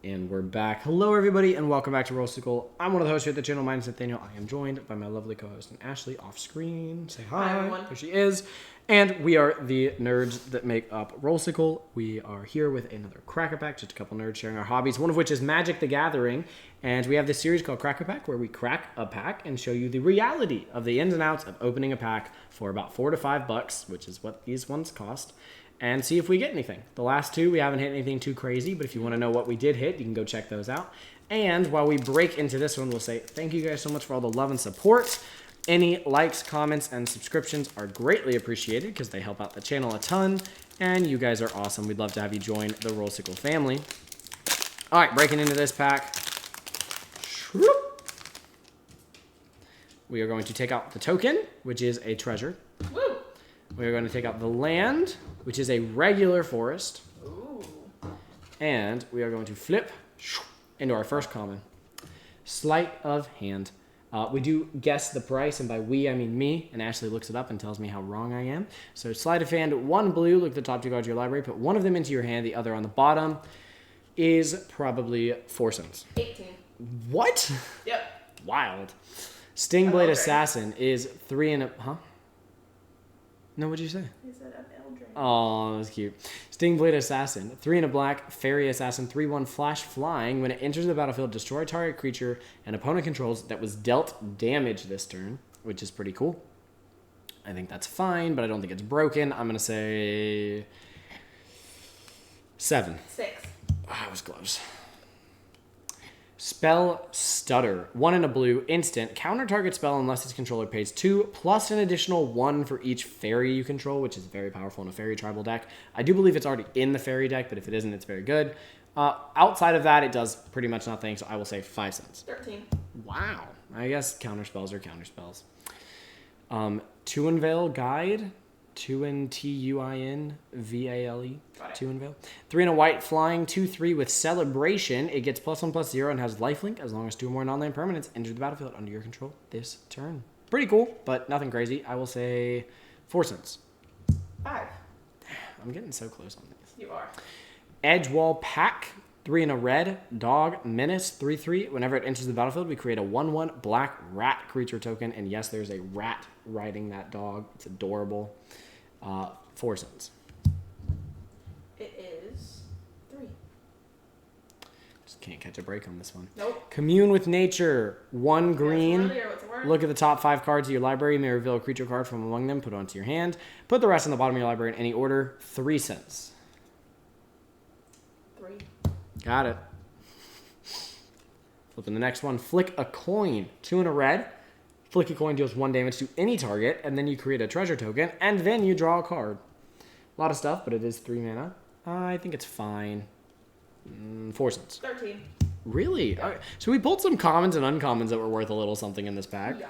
And we're back. Hello, everybody, and welcome back to Rollsicle. I'm one of the hosts here at the channel. My name is Nathaniel. I am joined by my lovely co-host, Ashley, off screen. Say hi. Hi, everyone. There she is. And we are the nerds that make up Rollsicle. We are here with another Cracker Pack, just a couple nerds sharing our hobbies, one of which is Magic the Gathering. And we have this series called Cracker Pack, where we crack a pack and show you the reality of the ins and outs of opening a pack for about $4 to $5, which is what these ones cost, and see if we get anything. The last two, we haven't hit anything too crazy, but if you want to know what we did hit, you can go check those out. And while we break into this one, we'll say thank you guys so much for all the love and support. Any likes, comments, and subscriptions are greatly appreciated because they help out the channel a ton, and you guys are awesome. We'd love to have you join the Rollsicle family. All right, breaking into this pack. We are going to take out the token, which is a treasure. Woo! We are going to take out the land, which is a regular forest. Ooh. And we are going to flip into our first common. Sleight of hand. We do guess the price, and by we, I mean me, and Ashley looks it up and tells me how wrong I am. So sleight of hand, 1 blue, look at the top 2 cards of your library, put one of them into your hand, the other on the bottom, is probably 4 cents. 18. What? Yep. Wild. Stingblade Eldraine. Assassin is 3 and a... Huh? No, what'd you say? He said I'm Eldraine. Oh, that was cute. Stingblade Assassin, 3 and a black, Fairy Assassin, 3/1 flash flying. When it enters the battlefield, destroy target creature and opponent controls that was dealt damage this turn, which is pretty cool. I think that's fine, but I don't think it's broken. I'm going to say 7. 6. Oh, I was close. Spell Stutter, 1 and a blue, instant. Counter target spell unless its controller pays 2, plus an additional 1 for each fairy you control, which is very powerful in a fairy tribal deck. I do believe it's already in the fairy deck, but if it isn't, it's very good. Outside of that, it does pretty much nothing, so I will say 5 cents. 13. Wow. I guess counter spells are counter spells. Tuinvale Guide, Tuin, Tuinvale, Tuinvale. 3 and a white, flying, 2/3 with Celebration. It gets +1/+0 and has lifelink as long as 2 or more non-land permanents enter the battlefield under your control this turn. Pretty cool, but nothing crazy. I will say 4 cents. 5. I'm getting so close on these. You are. Edgewall Pack, 3 and a red, dog, menace, 3/3. Whenever it enters the battlefield, we create a 1/1 black rat creature token. And yes, there's a rat riding that dog. It's adorable. 4 cents. It is 3. Just can't catch a break on this one. Nope. Commune with Nature, 1 green. What's the word? Look at the top 5 cards of your library. You may reveal a creature card from among them. Put it onto your hand. Put the rest on the bottom of your library in any order. 3 cents. 3. Got it. Flipping the next one. Flick a coin. 2 and a red. Flick a coin deals 1 damage to any target, and then you create a treasure token, and then you draw a card. A lot of stuff, but it is 3 mana. I think it's fine. 4 cents. 13. Really? Yeah. So we pulled some commons and uncommons that were worth a little something in this pack. Yeah.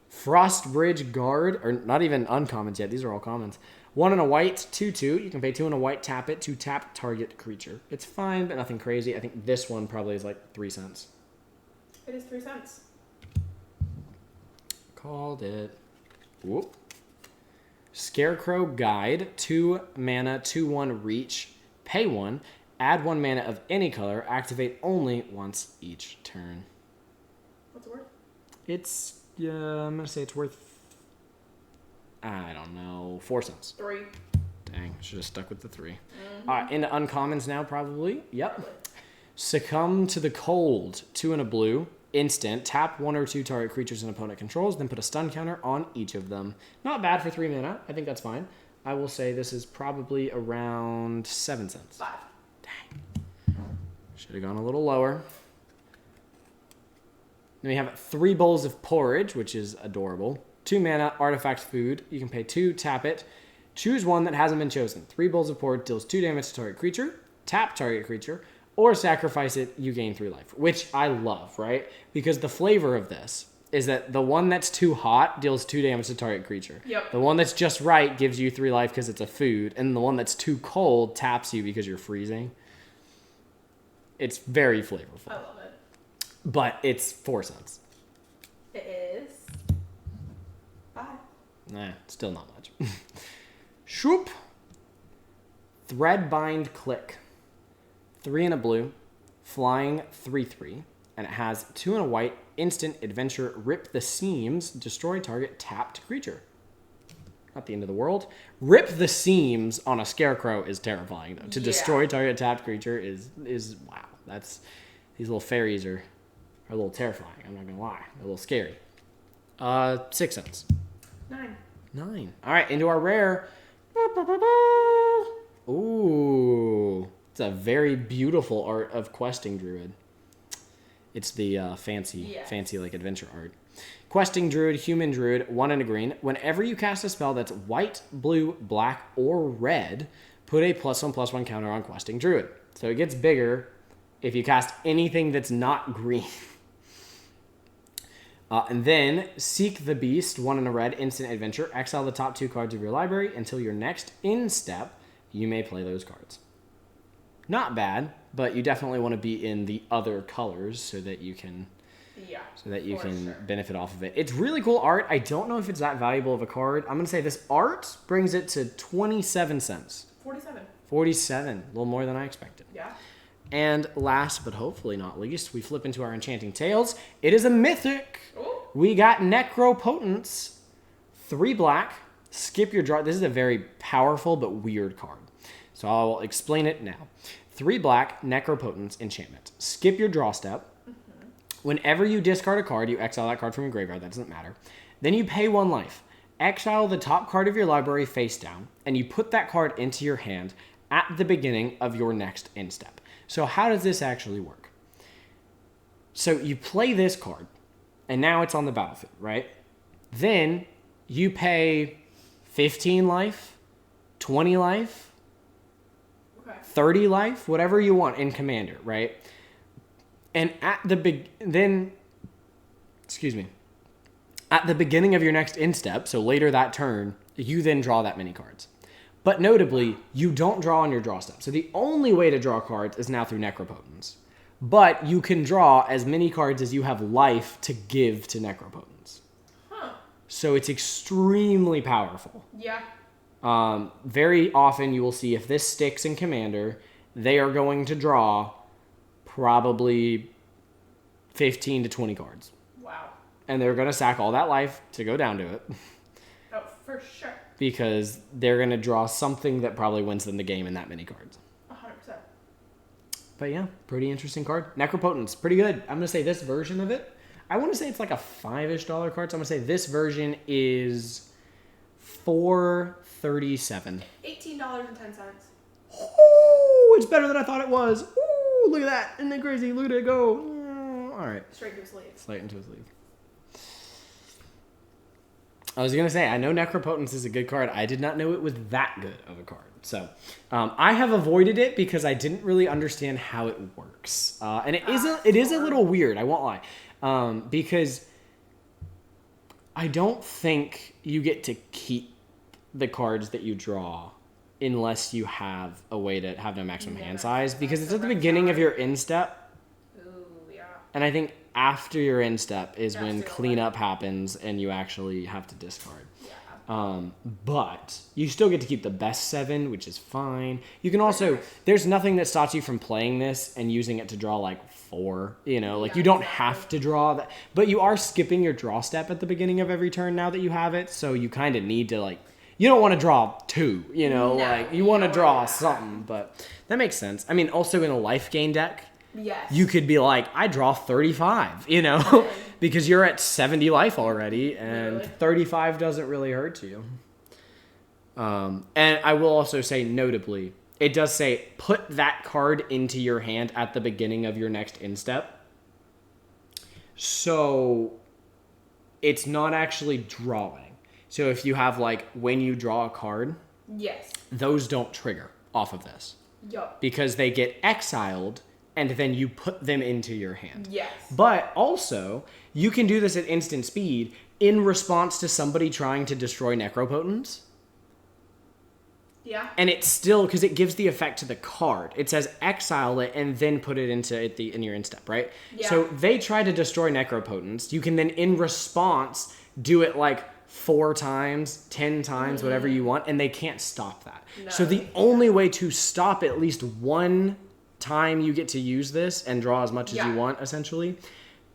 Frostbridge Guard, or not even uncommons yet. These are all commons. 1 and a white, 2/2. You can pay 2 and a white, tap it to tap target creature. It's fine, but nothing crazy. I think this one probably is like 3 cents. It is 3 cents. Called it. Whoop. Scarecrow Guide, 2 mana, 2/1 reach. Pay 1. Add 1 mana of any color. Activate only once each turn. What's the word? It's, I'm going to say it's worth, I don't know, 4 cents. 3. Dang, should have stuck with the 3. Mm-hmm. All right, into uncommons now, probably. Yep. Probably. Succumb to the Cold, 2 and a blue. Instant. Tap 1 or 2 target creatures an opponent controls, then put a stun counter on each of them. Not bad for 3 mana. I think that's fine. I will say this is probably around 7 cents. 5. Dang. Should have gone a little lower. Then we have 3 bowls of porridge, which is adorable. 2 mana, artifact food. You can pay 2, tap it. Choose one that hasn't been chosen. 3 bowls of porridge deals 2 damage to target creature. Tap target creature. Or sacrifice it, you gain 3 life. Which I love, right? Because the flavor of this is that the one that's too hot deals 2 damage to target creature. Yep. The one that's just right gives you 3 life because it's a food. And the one that's too cold taps you because you're freezing. It's very flavorful. I love it. But it's 4 cents. It is 5. Nah, still not much. Shoop. Threadbind Click. 3 and a blue. flying 3/3, and it has 2 and a white, instant adventure, rip the seams, destroy target tapped creature. Not the end of the world. Rip the seams on a scarecrow is terrifying, though. To destroy target tapped creature is wow. That's these little fairies are a little terrifying. I'm not gonna lie, they're a little scary. 6 cents. 9. 9. All right, into our rare. Ooh, it's a very beautiful art of questing druid. It's the fancy like adventure art. Questing druid, human druid, 1 and a green. Whenever you cast a spell that's white, blue, black, or red, put a +1/+1 counter on questing druid. So it gets bigger if you cast anything that's not green. And then seek the beast, 1 and a red, instant adventure. Exile the top 2 cards of your library until your next in step. You may play those cards. Not bad, but you definitely want to be in the other colors so that you can benefit off of it. It's really cool art. I don't know if it's that valuable of a card. I'm going to say this art brings it to 27 cents. 47. 47, a little more than I expected. Yeah. And last but hopefully not least, we flip into our Enchanting Tales. It is a mythic. Ooh. We got Necropotence, 3 black, skip your draw. This is a very powerful but weird card. So I'll explain it now. 3 black, Necropotence, enchantment. Skip your draw step. Whenever you discard a card, you exile that card from your graveyard. That doesn't matter. Then you pay 1 life. Exile the top card of your library face down, and you put that card into your hand at the beginning of your next end step. So how does this actually work? So you play this card, and now it's on the battlefield, right? Then you pay 15 life, 20 life, 30 life, whatever you want in Commander, right? And at the beginning of your next end step, so later that turn, you then draw that many cards. But notably, you don't draw on your draw step. So the only way to draw cards is now through Necropotence. But you can draw as many cards as you have life to give to Necropotence. Huh. So it's extremely powerful. Yeah. Very often you will see if this sticks in Commander, they are going to draw probably 15 to 20 cards. Wow. And they're going to sack all that life to go down to it. Oh, for sure. Because they're going to draw something that probably wins them the game in that many cards. 100%. But yeah, pretty interesting card. Necropotence, pretty good. I'm going to say this version of it, I want to say it's like a $5-ish card. So I'm going to say this version is $4.37. $18.10. Oh, it's better than I thought it was. Ooh, look at that. Isn't that crazy? Look at it go. All right. Straight to his sleeve. Slate into his sleeve. I was going to say, I know Necropotence is a good card. I did not know it was that good of a card. So I have avoided it because I didn't really understand how it works. And it is a little weird, I won't lie. Because I don't think you get to keep the cards that you draw unless you have a way to have no maximum hand size. Because it's at the beginning of your end step. Ooh, yeah. And I think after your end step is That's when the cleanup happens and you actually have to discard. Yeah. But you still get to keep the best 7, which is fine. You can also, there's nothing that stops you from playing this and using it to draw like 4, you know, like Yeah, you don't exactly. have to draw that, but you are skipping your draw step at the beginning of every turn now that you have it. So you kind of need to like, you don't want to draw 2, you know, No, like you you want to don't draw wanna do that. something, but that makes sense. I mean, also in a life gain deck, Yes. you could be like, I draw 35, you know, because you're at 70 life already, and Literally. 35 doesn't really hurt you. And I will also say, notably, it does say, put that card into your hand at the beginning of your next end step. So it's not actually drawing. So if you have, like, when you draw a card, Yes. those don't trigger off of this. Yup. Because they get exiled, and then you put them into your hand. Yes. But also, you can do this at instant speed in response to somebody trying to destroy Necropotence. Yeah. And it's still, because it gives the effect to the card. It says exile it and then put it into in your end step, right? Yeah. So they try to destroy Necropotence. You can then, in response, do it like 4 times, 10 times, whatever you want, and they can't stop that. No, So the they only way to stop at least one time you get to use this and draw as much as you want, essentially,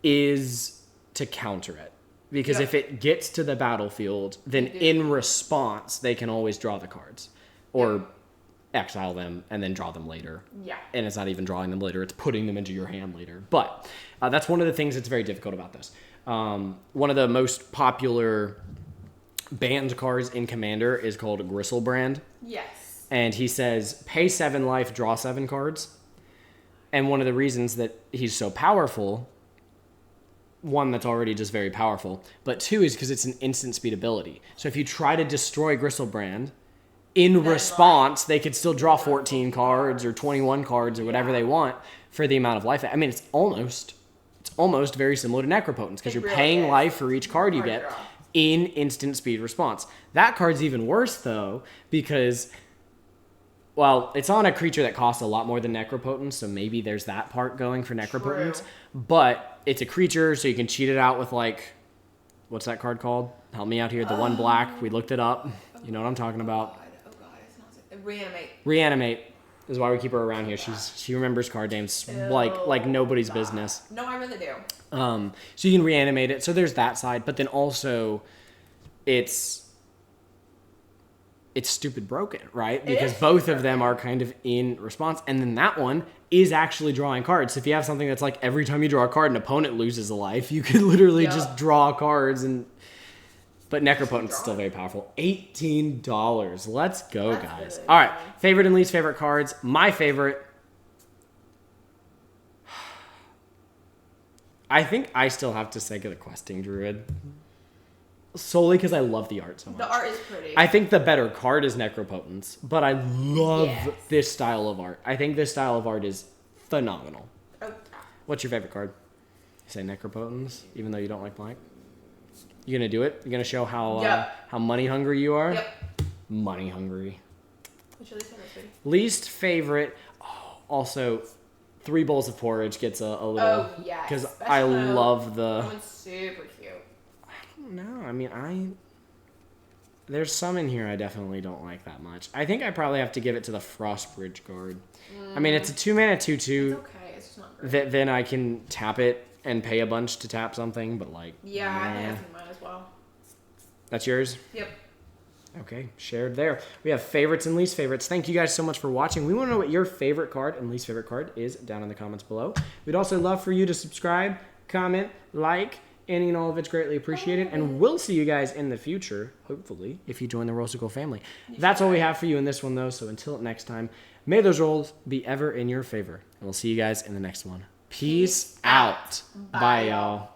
is to counter it. Because if it gets to the battlefield, then in response, they can always draw the cards. Or exile them and then draw them later. Yeah. And it's not even drawing them later, it's putting them into your hand later. But that's one of the things that's very difficult about this. One of the most popular banned cards in Commander is called Gristlebrand. Yes. And he says, pay 7 life, draw 7 cards. And one of the reasons that he's so powerful, one, that's already just very powerful, but 2 is because it's an instant speed ability. So if you try to destroy Gristlebrand, in response, they could still draw 14 cards or 21 cards or whatever they want for the amount of life. I mean, it's almost very similar to Necropotence because you're paying life for each card you get in instant speed response. That card's even worse, though, because, well, it's on a creature that costs a lot more than Necropotence, so maybe there's that part going for Necropotence. True. But it's a creature, so you can cheat it out with, like, what's that card called? Help me out here. The one black. We looked it up. You know what I'm talking about. Reanimate. Reanimate is why we keep her around here. She remembers card names like nobody's business. No, I really do. So you can reanimate it. So there's that side, but then also it's stupid broken, right? Because both of them are kind of in response, and then that one is actually drawing cards. So if you have something that's like every time you draw a card, an opponent loses a life, you could literally just draw cards and. But Necropotence is still very powerful. $18. Let's go, guys. All right. Favorite and least favorite cards. My favorite. I think I still have to say the Questing Druid. Solely because I love the art so much. The art is pretty. I think the better card is Necropotence. But I love this style of art. I think this style of art is phenomenal. Oh. What's your favorite card? You say Necropotence, even though you don't like blank? You gonna do it? You gonna show how money hungry you are? Yep. Money hungry. What's your least favorite, sweetie? Least favorite. Oh, also, 3 bowls of porridge gets a little. Oh yes. Because I love the. That one's super cute. I don't know. I mean, there's some in here I definitely don't like that much. I think I probably have to give it to the Frostbridge guard. I mean, it's a 2-mana 2/2. It's okay. It's just not great. Then I can tap it and pay a bunch to tap something, but like. Yeah, I think that's mine as well. That's yours? Yep. Okay, shared there. We have favorites and least favorites. Thank you guys so much for watching. We want to know what your favorite card and least favorite card is down in the comments below. We'd also love for you to subscribe, comment, like, any and all of it's greatly appreciated. And we'll see you guys in the future, hopefully, if you join the Rollsicle family. That's all we have for you in this one, though. So until next time, may those rolls be ever in your favor. And we'll see you guys in the next one. Peace out. Bye, y'all.